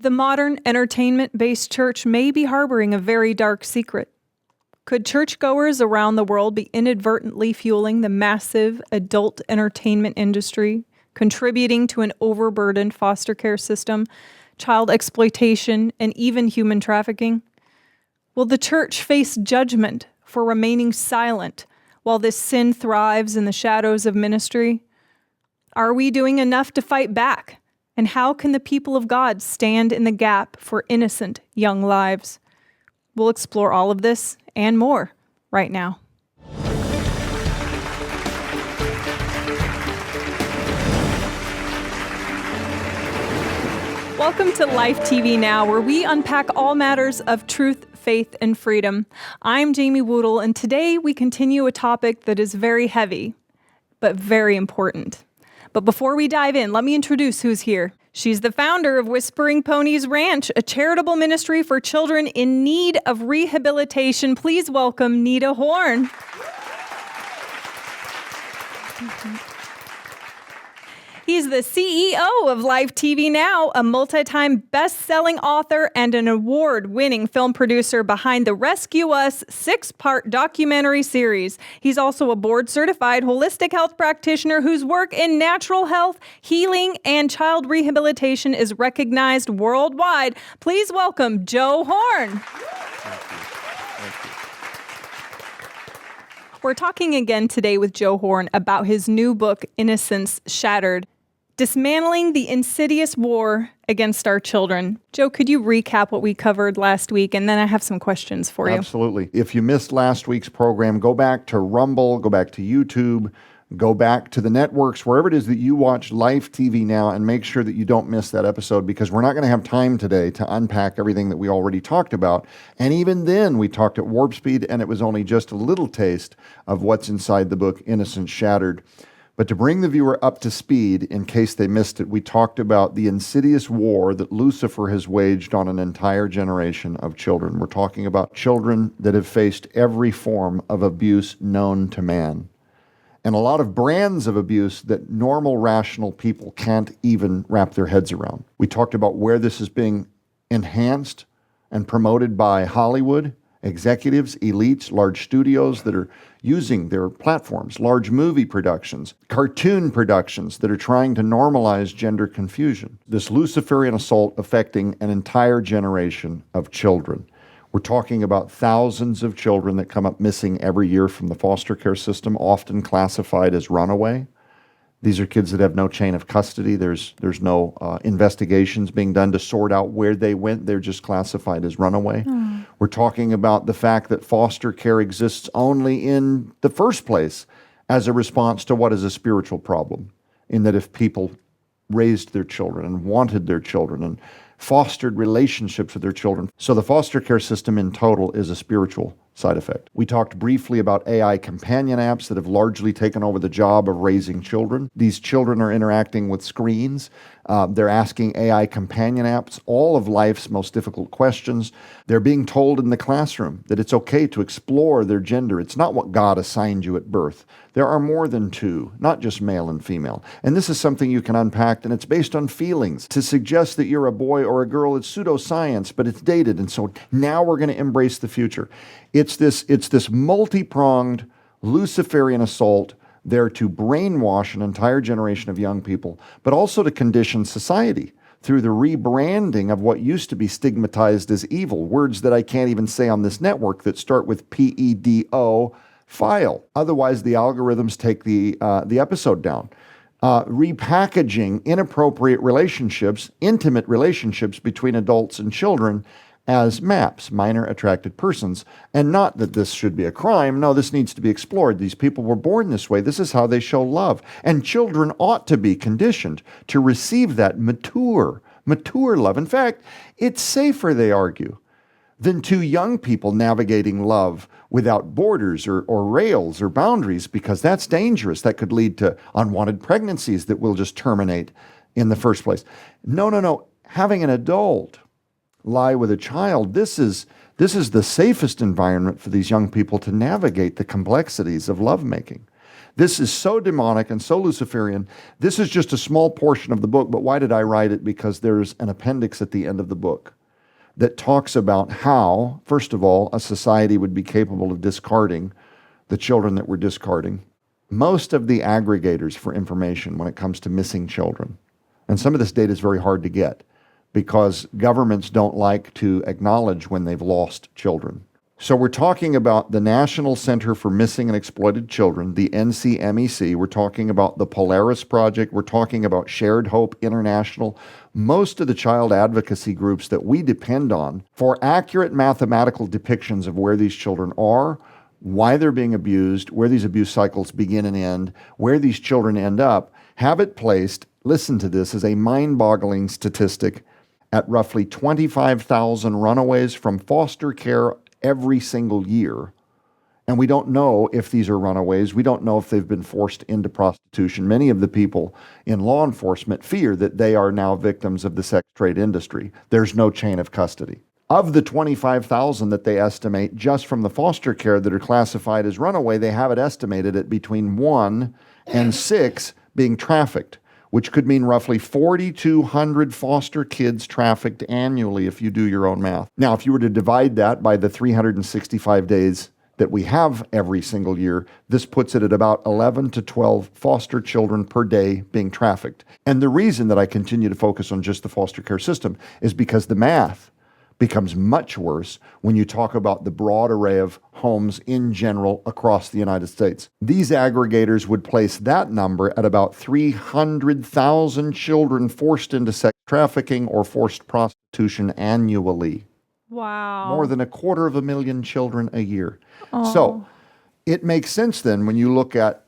The modern entertainment-based church may be harboring a very dark secret. Could churchgoers around the world be inadvertently fueling the massive adult entertainment industry, contributing to an overburdened foster care system, child exploitation, and even human trafficking? Will the church face judgment for remaining silent while this sin thrives in the shadows of ministry? Are we doing enough to fight back? And how can the people of God stand in the gap for innocent young lives? We'll explore all of this and more right now. Welcome to Life TV Now, where we unpack all matters of truth, faith, and freedom. I'm Jamie Woodle, and today we continue a topic that is very heavy, but very important. But before we dive in, let me introduce who's here. She's the founder of Whispering Ponies Ranch, a charitable ministry for children in need of rehabilitation. Please welcome Nita Horn. He's the CEO of Life TV Now, a multi-time best-selling author and an award-winning film producer behind the Rescue Us 6-part documentary series. He's also a board-certified holistic health practitioner whose work in natural health, healing, and child rehabilitation is recognized worldwide. Please welcome Joe Horn. We're talking again today with Joe Horn about his new book, Innocence Shattered: Dismantling the Insidious War Against Our Children. Joe, could you recap what we covered last week? And then I have some questions for you. Absolutely. If you missed last week's program, go back to Rumble, go back to YouTube, go back to the networks, wherever it is that you watch Life TV Now, and make sure that you don't miss that episode, because we're not going to have time today to unpack everything that we already talked about. And even then, we talked at warp speed, and it was only just a little taste of what's inside the book, Innocence Shattered. But to bring the viewer up to speed, in case they missed it, we talked about the insidious war that Lucifer has waged on an entire generation of children. We're talking about children that have faced every form of abuse known to man, and a lot of brands of abuse that normal, rational people can't even wrap their heads around. We talked about where this is being enhanced and promoted by Hollywood executives, elites, large studios that are using their platforms, large movie productions, cartoon productions that are trying to normalize gender confusion. This Luciferian assault affecting an entire generation of children. We're talking about thousands of children that come up missing every year from the foster care system, often classified as runaway. These are kids that have no chain of custody. There's no investigations being done to sort out where they went. They're just classified as runaway. We're talking about the fact that foster care exists only in the first place as a response to what is a spiritual problem, in that if people raised their children and wanted their children and fostered relationships with their children. So the foster care system in total is a spiritual side effect. We talked briefly about AI companion apps that have largely taken over the job of raising children. These children are interacting with screens. They're asking AI companion apps all of life's most difficult questions. They're being told in the classroom that it's okay to explore their gender. It's not what God assigned you at birth. There are more than two, not just male and female. And this is something you can unpack, and it's based on feelings. To suggest that you're a boy or a girl, it's pseudoscience, but it's dated. And so now we're going to embrace the future. It's this multi-pronged Luciferian assault there to brainwash an entire generation of young people, but also to condition society through the rebranding of what used to be stigmatized as evil, words that I can't even say on this network that start with PEDO, file. Otherwise, the algorithms take the episode down. Repackaging inappropriate relationships, intimate relationships between adults and children, as MAPs, minor attracted persons. And not that this should be a crime. No, this needs to be explored. These people were born this way. This is how they show love. And children ought to be conditioned to receive that mature love. In fact, it's safer, they argue, than two young people navigating love without borders or rails or boundaries, because that's dangerous. That could lead to unwanted pregnancies that will just terminate in the first place. No. Having an adult lie with a child, this is the safest environment for these young people to navigate the complexities of lovemaking. This is so demonic and so Luciferian. This is just a small portion of the book, but why did I write it? Because there's an appendix at the end of the book that talks about how, first of all, a society would be capable of discarding the children that we're discarding. Most of the aggregators for information when it comes to missing children, and some of this data is very hard to get because governments don't like to acknowledge when they've lost children. So we're talking about the National Center for Missing and Exploited Children, the NCMEC. We're talking about the Polaris Project. We're talking about Shared Hope International. Most of the child advocacy groups that we depend on for accurate mathematical depictions of where these children are, why they're being abused, where these abuse cycles begin and end, where these children end up, have it placed, listen to this, as a mind-boggling statistic, at roughly 25,000 runaways from foster care every single year. And we don't know if these are runaways. We don't know if they've been forced into prostitution. Many of the people in law enforcement fear that they are now victims of the sex trade industry. There's no chain of custody. Of the 25,000 that they estimate just from the foster care that are classified as runaway, they have it estimated at between 1 and 6 being trafficked, which could mean roughly 4,200 foster kids trafficked annually if you do your own math. Now, if you were to divide that by the 365 days that we have every single year, this puts it at about 11 to 12 foster children per day being trafficked. And the reason that I continue to focus on just the foster care system is because the math becomes much worse when you talk about the broad array of homes in general across the United States. These aggregators would place that number at about 300,000 children forced into sex trafficking or forced prostitution annually. Wow. More than 250,000 children a year. So it makes sense then when you look at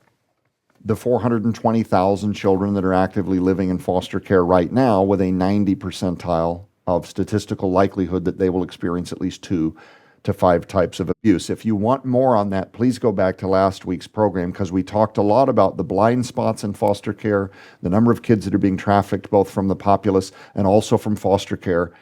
the 420,000 children that are actively living in foster care right now with a 90 percentile of statistical likelihood that they will experience at least 2 to 5 types of abuse. If you want more on that, please go back to last week's program because we talked a lot about the blind spots in foster care, the number of kids that are being trafficked both from the populace and also from foster care.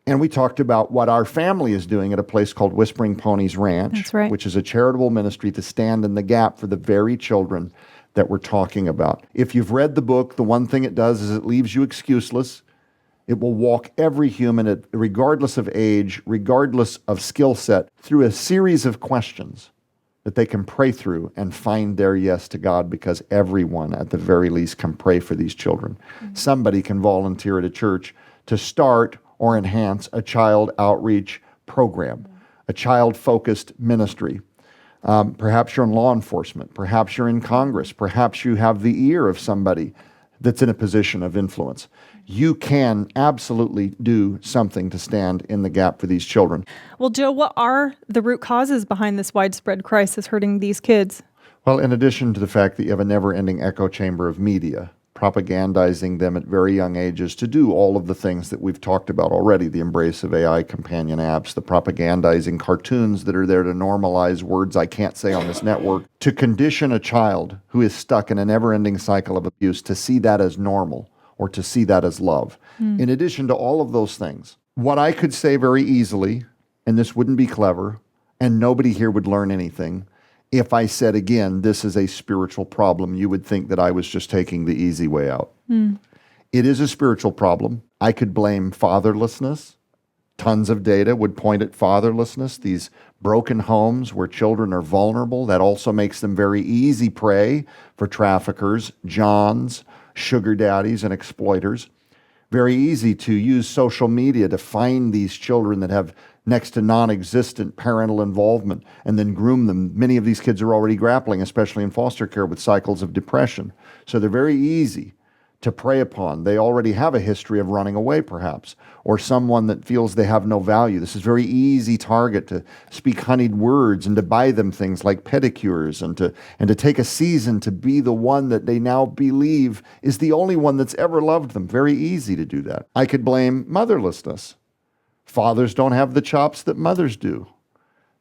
And we talked about what our family is doing at a place called Whispering Ponies Ranch, That's right. which is a charitable ministry to stand in the gap for the very children that we're talking about. If you've read the book, the one thing it does is it leaves you excuseless. It will walk every human, regardless of age, regardless of skill set, through a series of questions that they can pray through and find their yes to God, because everyone, at the very least, can pray for these children. Mm-hmm. Somebody can volunteer at a church to start or enhance a child outreach program, a child-focused ministry. Perhaps you're in law enforcement. Perhaps you're in Congress. Perhaps you have the ear of somebody that's in a position of influence. You can absolutely do something to stand in the gap for these children. Well, Joe, what are the root causes behind this widespread crisis hurting these kids? Well, in addition to the fact that you have a never-ending echo chamber of media, propagandizing them at very young ages to do all of the things that we've talked about already, the embrace of AI companion apps, the propagandizing cartoons that are there to normalize words I can't say on this network, to condition a child who is stuck in a never-ending cycle of abuse to see that as normal or to see that as love. In addition to all of those things, what I could say very easily, and this wouldn't be clever, and nobody here would learn anything, if I said again, this is a spiritual problem, you would think that I was just taking the easy way out. It is a spiritual problem. I could blame fatherlessness. Tons of data would point at fatherlessness, these broken homes where children are vulnerable. That also makes them very easy prey for traffickers, Johns, sugar daddies, and exploiters. Very easy to use social media to find these children that have next to non-existent parental involvement and then groom them. Many of these kids are already grappling, especially in foster care, with cycles of depression. So they're very easy to prey upon. They already have a history of running away, perhaps, or someone that feels they have no value. This is a very easy target to speak honeyed words and to buy them things like pedicures and to take a season to be the one that they now believe is the only one that's ever loved them. Very easy to do that. I could blame motherlessness. Fathers don't have the chops that mothers do.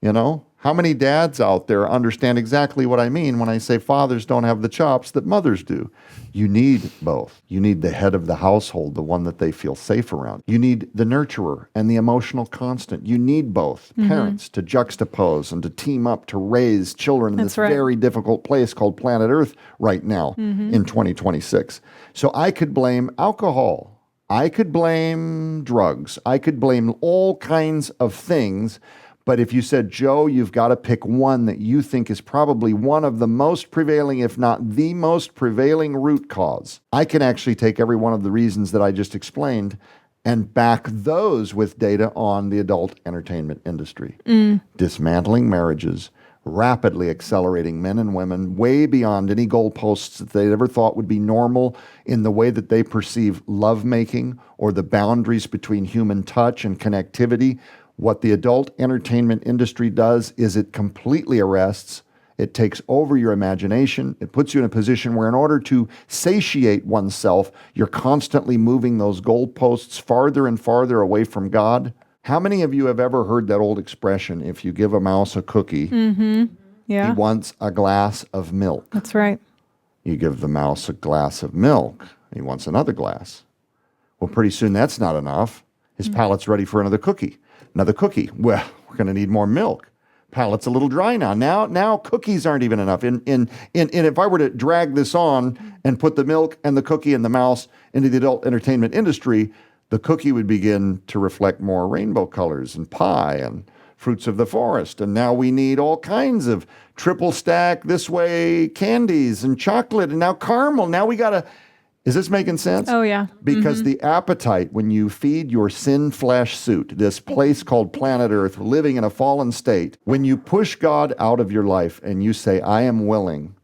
You know, How many dads out there understand exactly what I mean when I say fathers don't have the chops that mothers do? You need both. You need the head of the household, the one that they feel safe around. You need the nurturer and the emotional constant. You need both parents to juxtapose and to team up to raise children in this very difficult place called planet Earth right now in 2026. So I could blame alcohol. I could blame drugs. I could blame all kinds of things. But if you said, Joe, you've got to pick one that you think is probably one of the most prevailing, if not the most prevailing root cause, I can actually take every one of the reasons that I just explained and back those with data on the adult entertainment industry. Dismantling marriages, rapidly accelerating men and women way beyond any goalposts that they ever thought would be normal in the way that they perceive lovemaking or the boundaries between human touch and connectivity. What the adult entertainment industry does is it completely arrests, it takes over your imagination, it puts you in a position where in order to satiate oneself, you're constantly moving those goalposts farther and farther away from God. How many of you have ever heard that old expression, if you give a mouse a cookie, he wants a glass of milk? That's right. You give the mouse a glass of milk, he wants another glass. Well, pretty soon that's not enough. His palate's ready for another cookie. Another cookie. Well, we're going to need more milk. Palate's a little dry now. Now cookies aren't even enough. And if I were to drag this on and put the milk and the cookie and the mouse into the adult entertainment industry, the cookie would begin to reflect more rainbow colors and pie and fruits of the forest. And now we need all kinds of triple stack this way candies and chocolate and now caramel. Now we got to... Is this making sense? Oh, yeah. Because the appetite, when you feed your sin flesh suit, this place called planet Earth, living in a fallen state, when you push God out of your life and you say, I am willing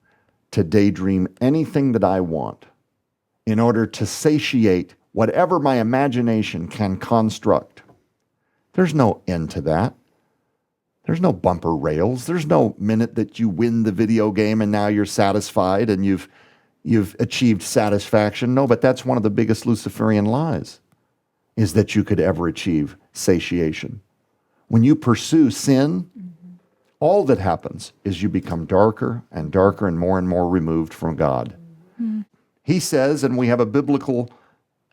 to daydream anything that I want in order to satiate whatever my imagination can construct, there's no end to that. There's no bumper rails. There's no minute that you win the video game and now you're satisfied and you've achieved satisfaction. No, but that's one of the biggest Luciferian lies, is that you could ever achieve satiation. When you pursue sin, all that happens is you become darker and darker and more removed from God. He says, and we have a biblical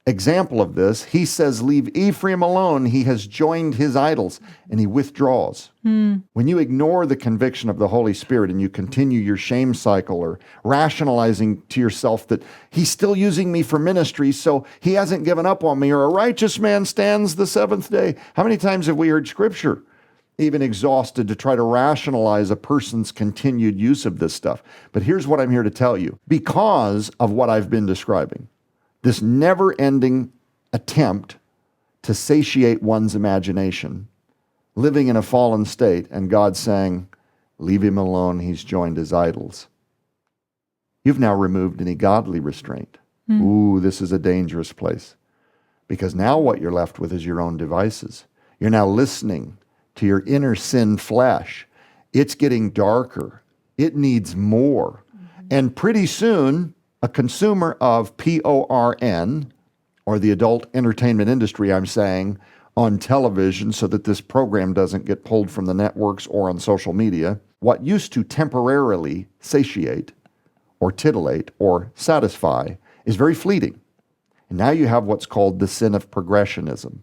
example of this, he says, leave Ephraim alone. He has joined his idols, and he withdraws. When you ignore the conviction of the Holy Spirit and you continue your shame cycle or rationalizing to yourself that he's still using me for ministry, so he hasn't given up on me, or a righteous man stands the seventh day. How many times have we heard scripture even exhausted to try to rationalize a person's continued use of this stuff? But here's what I'm here to tell you. Because of what I've been describing, this never-ending attempt to satiate one's imagination, living in a fallen state, and God saying, leave him alone, he's joined his idols. You've now removed any godly restraint. Ooh, this is a dangerous place. Because now what you're left with is your own devices. You're now listening to your inner sin flesh. It's getting darker. It needs more. And pretty soon, a consumer of porn, or the adult entertainment industry, I'm saying, on television so that this program doesn't get pulled from the networks or on social media, what used to temporarily satiate or titillate or satisfy is very fleeting. And now you have what's called the sin of progressionism,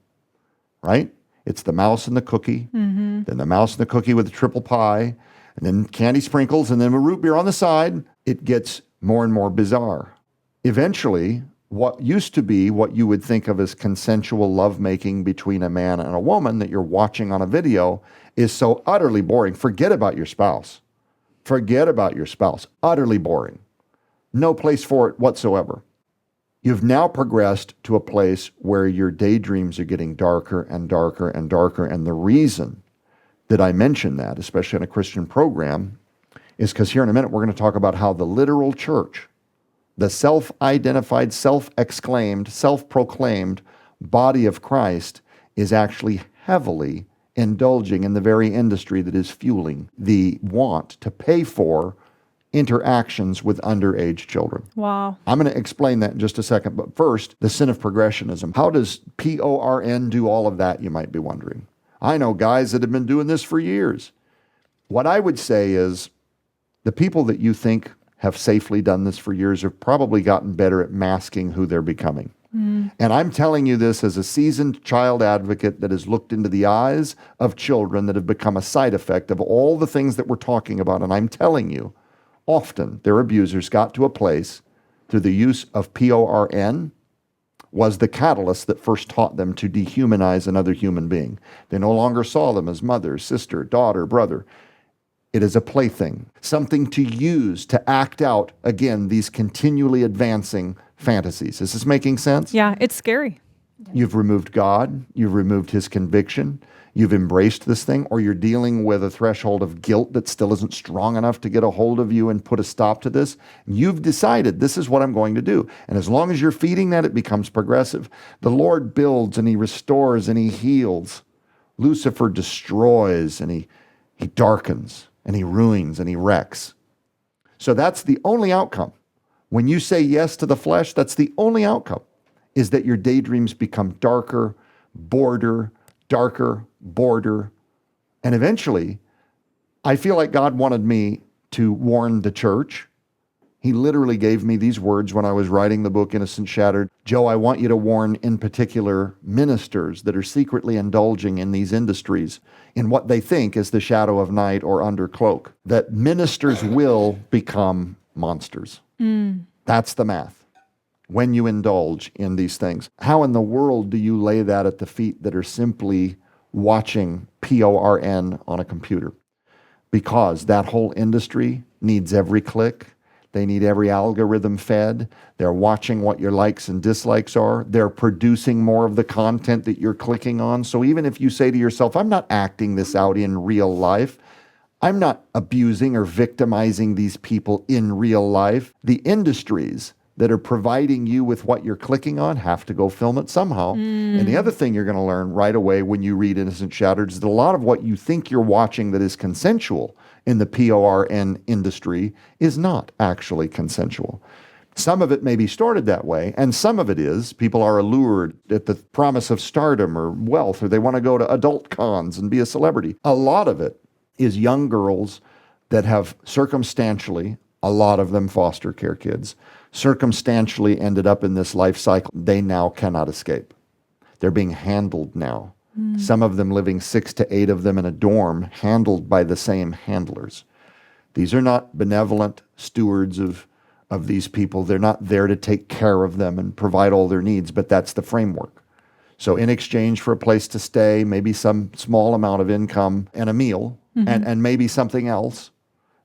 right? It's the mouse and the cookie, then the mouse and the cookie with the triple pie, and then candy sprinkles, and then a root beer on the side. It gets more and more bizarre. Eventually, what used to be what you would think of as consensual lovemaking between a man and a woman that you're watching on a video is so utterly boring. Forget about your spouse. Forget about your spouse. Utterly boring. No place for it whatsoever. You've now progressed to a place where your daydreams are getting darker and darker and darker. And the reason that I mention that, especially in a Christian program, is because here in a minute we're going to talk about how the literal church, the self-identified, self-exclaimed, self-proclaimed body of Christ, is actually heavily indulging in the very industry that is fueling the want to pay for interactions with underage children. Wow. I'm going to explain that in just a second, but first, the sin of progressionism. How does porn do all of that, you might be wondering? I know guys that have been doing this for years. What I would say is the people that you think have safely done this for years have probably gotten better at masking who they're becoming. And I'm telling you this as a seasoned child advocate that has looked into the eyes of children that have become a side effect of all the things that we're talking about. And I'm telling you, often their abusers got to a place through the use of PORN was the catalyst that first taught them to dehumanize another human being. They no longer saw them as mother, sister, daughter, brother. It is a plaything, something to use to act out, again, these continually advancing fantasies. Is this making sense? Yeah, it's scary. You've removed God, you've removed his conviction, you've embraced this thing, or you're dealing with a threshold of guilt that still isn't strong enough to get a hold of you and put a stop to this. You've decided this is what I'm going to do. And as long as you're feeding that, it becomes progressive. The Lord builds and he restores and he heals. Lucifer destroys and he darkens and he ruins and he wrecks. So that's the only outcome. When you say yes to the flesh, that's the only outcome, is that your daydreams become darker, border, and eventually, I feel like God wanted me to warn the church. He literally gave me these words when I was writing the book, Innocence Shattered. Joe, I want you to warn in particular ministers that are secretly indulging in these industries in what they think is the shadow of night or under cloak, that ministers will become monsters. That's the math. When you indulge in these things, how in the world do you lay that at the feet that are simply watching PORN on a computer? Because that whole industry needs every click. They need every algorithm fed. They're watching what your likes and dislikes are. They're producing more of the content that you're clicking on. So even if you say to yourself, I'm not acting this out in real life, I'm not abusing or victimizing these people in real life, the industries that are providing you with what you're clicking on have to go film it somehow. And the other thing you're going to learn right away when you read Innocence Shattered is that a lot of what you think you're watching that is consensual in the PORN industry is not actually consensual. Some of it may be started that way, and some of it is people are allured at the promise of stardom or wealth, or they want to go to adult cons and be a celebrity. A lot of it is young girls that have circumstantially, a lot of them foster care kids, circumstantially ended up in this life cycle they now cannot escape. They're being handled now. Some of them living 6 to 8 of them in a dorm, handled by the same handlers. These are not benevolent stewards of these people. They're not there to take care of them and provide all their needs, but that's the framework. So in exchange for a place to stay, maybe some small amount of income and a meal, and maybe something else,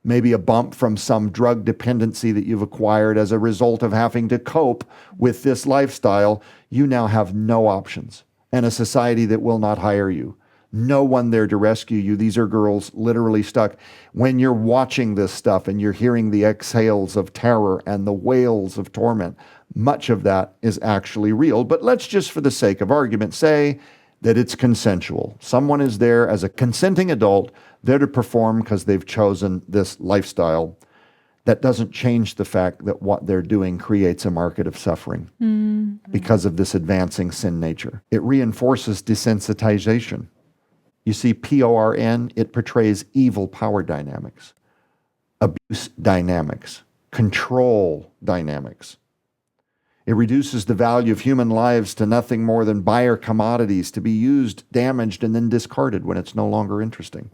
maybe a bump from some drug dependency that you've acquired as a result of having to cope with this lifestyle, you now have no options. And a society that will not hire you. No one there to rescue you. These are girls literally stuck. When you're watching this stuff and you're hearing the exhales of terror and the wails of torment, much of that is actually real. But let's just, for the sake of argument, say that it's consensual. Someone is there as a consenting adult, there to perform because they've chosen this lifestyle. That doesn't change the fact that what they're doing creates a market of suffering because of this advancing sin nature. It reinforces desensitization. You see, PORN, it portrays evil power dynamics, abuse dynamics, control dynamics. It reduces the value of human lives to nothing more than buyer commodities to be used, damaged, and then discarded when it's no longer interesting.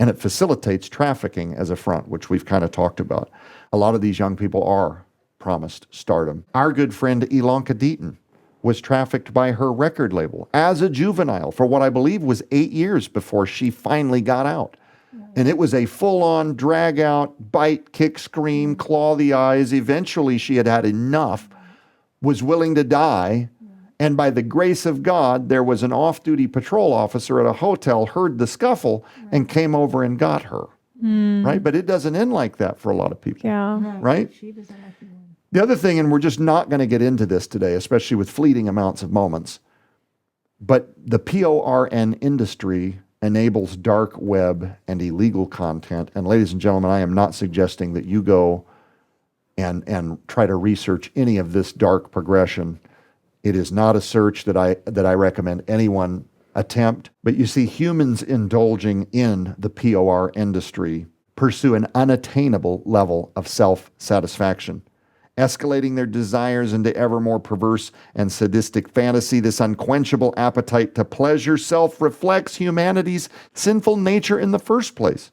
And it facilitates trafficking as a front, which we've kind of talked about. A lot of these young people are promised stardom. Our good friend Ilanka Deaton was trafficked by her record label as a juvenile for what I believe was 8 years before she finally got out. And it was a full-on drag-out, bite, kick, scream, claw the eyes. Eventually she had had enough, was willing to die. And by the grace of God, there was an off-duty patrol officer at a hotel, heard the scuffle, and came over and got her. Right? But it doesn't end like that for a lot of people. Yeah. Right? She was a lucky one. The other thing, and we're just not going to get into this today, especially with fleeting amounts of moments, but the PORN industry enables dark web and illegal content. And ladies and gentlemen, I am not suggesting that you go and try to research any of this dark progression. It is not a search that I recommend anyone attempt. But you see, humans indulging in the POR industry pursue an unattainable level of self-satisfaction, escalating their desires into ever more perverse and sadistic fantasy. This unquenchable appetite to pleasure self reflects humanity's sinful nature in the first place.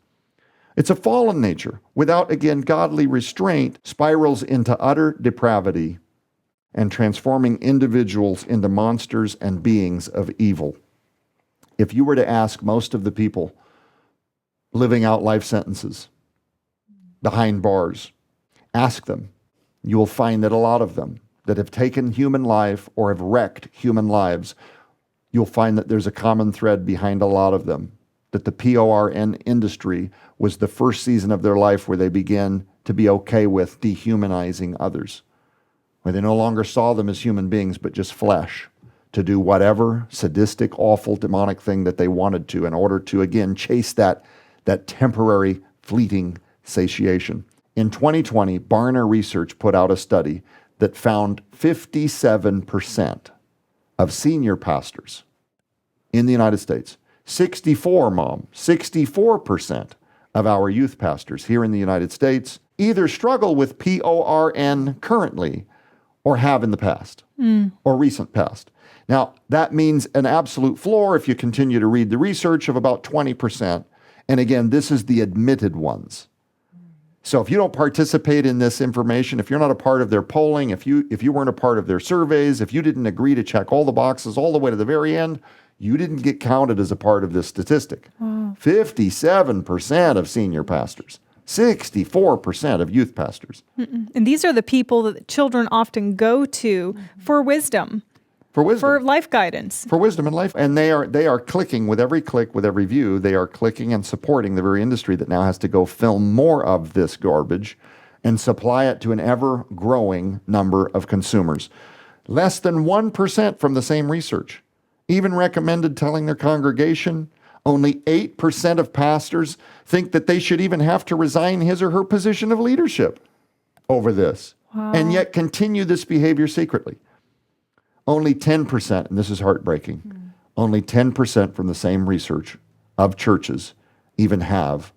It's a fallen nature, without, again, godly restraint, spirals into utter depravity and transforming individuals into monsters and beings of evil. If you were to ask most of the people living out life sentences behind bars, ask them, you will find that a lot of them that have taken human life or have wrecked human lives, you'll find that there's a common thread behind a lot of them, that the PORN industry was the first season of their life where they began to be okay with dehumanizing others, where they no longer saw them as human beings, but just flesh, to do whatever sadistic, awful, demonic thing that they wanted to in order to, again, chase that temporary, fleeting satiation. In 2020, Barna Research put out a study that found 57% of senior pastors in the United States, 64% of our youth pastors here in the United States either struggle with PORN currently or have in the past or recent past. Now, that means an absolute floor, if you continue to read the research, of about 20%. And again, this is the admitted ones. So if you don't participate in this information, if you're not a part of their polling, if you weren't a part of their surveys, if you didn't agree to check all the boxes all the way to the very end, you didn't get counted as a part of this statistic. 57% of senior pastors, 64% of youth pastors. And these are the people that children often go to for wisdom. For wisdom. For life guidance. For wisdom and life. And they are clicking with every click, with every view, they are clicking and supporting the very industry that now has to go film more of this garbage and supply it to an ever-growing number of consumers. Less than 1% from the same research even recommended telling their congregation. Only 8% of pastors think that they should even have to resign his or her position of leadership over this, and yet continue this behavior secretly. Only 10%, and this is heartbreaking, only 10% from the same research of churches even have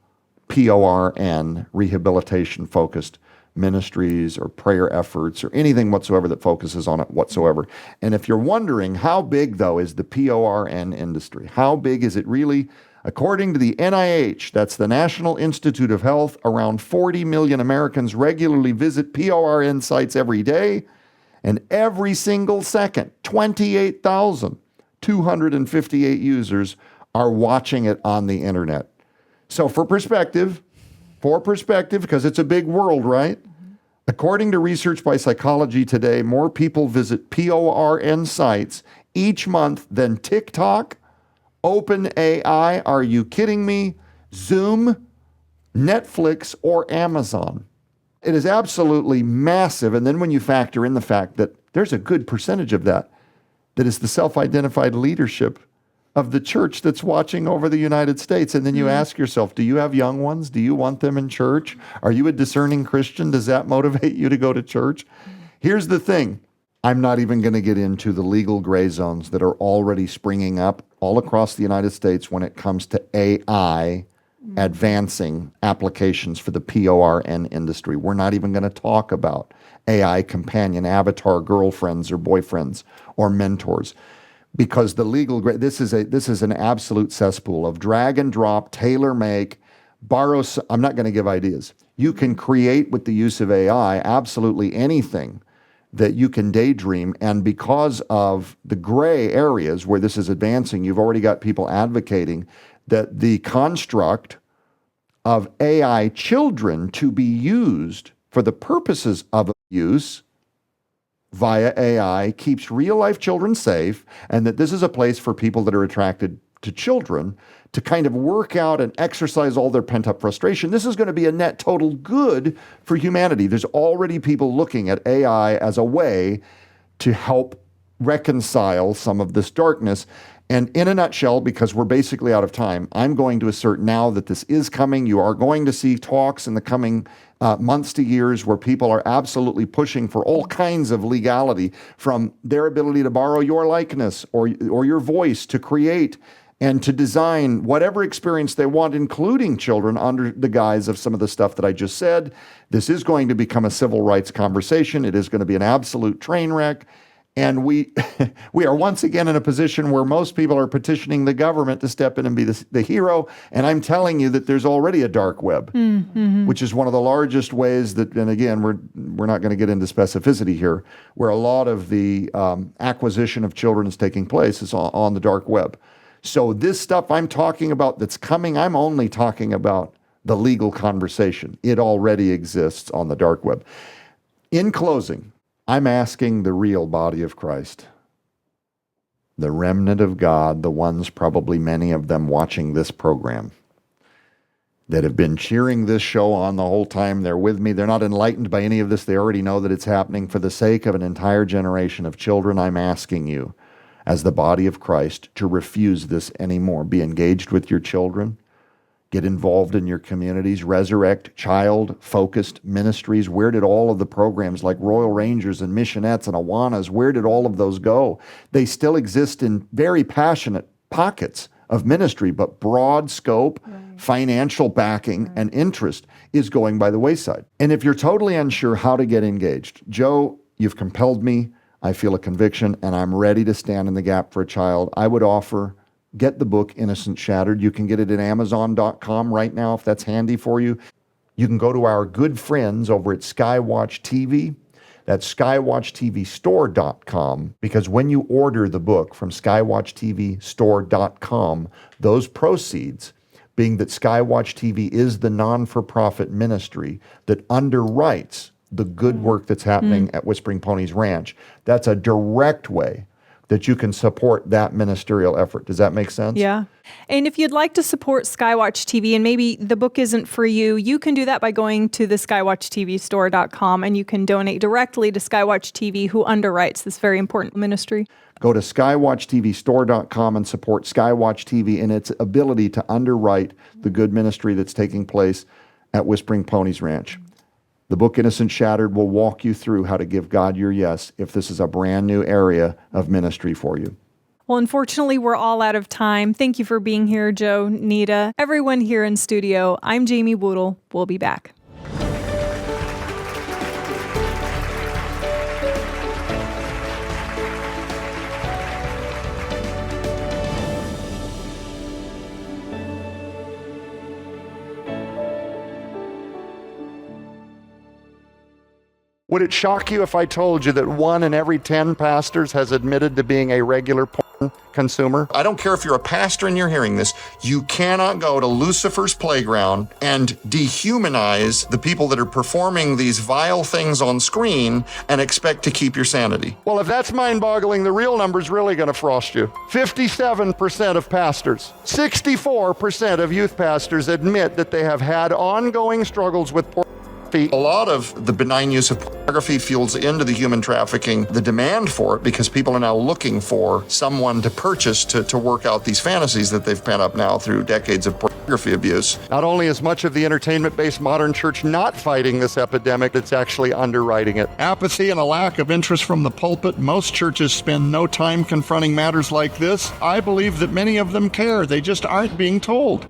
PORN, rehabilitation-focused ministries or prayer efforts or anything whatsoever that focuses on it whatsoever. And if you're wondering how big, though, is the PORN industry, how big is it really? According to the NIH, that's the National Institute of Health, around 40 million Americans regularly visit PORN sites every day. And every single second, 28,258 users are watching it on the internet. So for perspective, because it's a big world, right? According to research by Psychology Today, more people visit PORN sites each month than TikTok, OpenAI, are you kidding me, Zoom, Netflix, or Amazon. It is absolutely massive. And then when you factor in the fact that there's a good percentage of that is the self-identified leadership of the church that's watching over the United States. And then you ask yourself, do you have young ones? Do you want them in church? Are you a discerning Christian? Does that motivate you to go to church? Here's the thing. I'm not even going to get into the legal gray zones that are already springing up all across the United States when it comes to AI advancing applications for the PORN industry. We're not even going to talk about AI companion avatar girlfriends or boyfriends or mentors, because the legal this is an absolute cesspool of drag and drop, tailor make, borrow. I'm not going to give ideas. You can create with the use of AI absolutely anything that you can daydream, and because of the gray areas where this is advancing, you've already got people advocating that the construct of AI children to be used for the purposes of abuse via AI keeps real-life children safe, and that this is a place for people that are attracted to children to kind of work out and exercise all their pent-up frustration. This is going to be a net total good for humanity. There's already people looking at AI as a way to help reconcile some of this darkness. And in a nutshell, because we're basically out of time, I'm going to assert now that this is coming. You are going to see talks in the coming months to years where people are absolutely pushing for all kinds of legality, from their ability to borrow your likeness or your voice to create and to design whatever experience they want, including children, under the guise of some of the stuff that I just said. This is going to become a civil rights conversation. It is going to be an absolute train wreck. And we are once again in a position where most people are petitioning the government to step in and be the hero. And I'm telling you that there's already a dark web, which is one of the largest ways that, and again, we're not going to get into specificity here, where a lot of the acquisition of children is taking place is on the dark web. So this stuff I'm talking about that's coming, I'm only talking about the legal conversation. It already exists on the dark web. In closing, I'm asking the real body of Christ, the remnant of God, the ones, probably many of them watching this program, that have been cheering this show on the whole time they're with me. They're not enlightened by any of this. They already know that it's happening. For the sake of an entire generation of children, I'm asking you, as the body of Christ, to refuse this anymore. Be engaged with your children. Get involved in your communities. Resurrect child-focused ministries. Where did all of the programs like Royal Rangers and Missionettes and Awanas, where did all of those go? They still exist in very passionate pockets of ministry, but broad scope, financial backing, and interest is going by the wayside. And if you're totally unsure how to get engaged, Joe, you've compelled me. I feel a conviction, and I'm ready to stand in the gap for a child. I would offer, get the book, Innocence Shattered. You can get it at Amazon.com right now if that's handy for you. You can go to our good friends over at Skywatch TV. That's skywatchtvstore.com, because when you order the book from skywatchtvstore.com, those proceeds, being that Skywatch TV is the non-for-profit ministry that underwrites the good work that's happening at Whispering Ponies Ranch, that's a direct way that you can support that ministerial effort. Does that make sense? Yeah. And if you'd like to support Skywatch TV and maybe the book isn't for you, you can do that by going to the skywatchtvstore.com, and you can donate directly to Skywatch TV, who underwrites this very important ministry. Go to skywatchtvstore.com and support Skywatch TV in its ability to underwrite the good ministry that's taking place at Whispering Ponies Ranch. The book Innocence Shattered will walk you through how to give God your yes if this is a brand new area of ministry for you. Well, unfortunately, we're all out of time. Thank you for being here, Joe, Nita, everyone here in studio. I'm Jamie Woodle. We'll be back. Would it shock you if I told you that 1 in every 10 pastors has admitted to being a regular porn consumer? I don't care if you're a pastor and you're hearing this, you cannot go to Lucifer's playground and dehumanize the people that are performing these vile things on screen and expect to keep your sanity. Well, if that's mind-boggling, the real number's really going to frost you. 57% of pastors, 64% of youth pastors admit that they have had ongoing struggles with porn. A lot of the benign use of pornography fuels into the human trafficking, the demand for it, because people are now looking for someone to purchase to work out these fantasies that they've pent up now through decades of pornography abuse. Not only is much of the entertainment-based modern church not fighting this epidemic, it's actually underwriting it. Apathy and a lack of interest from the pulpit. Most churches spend no time confronting matters like this. I believe that many of them care. They just aren't being told.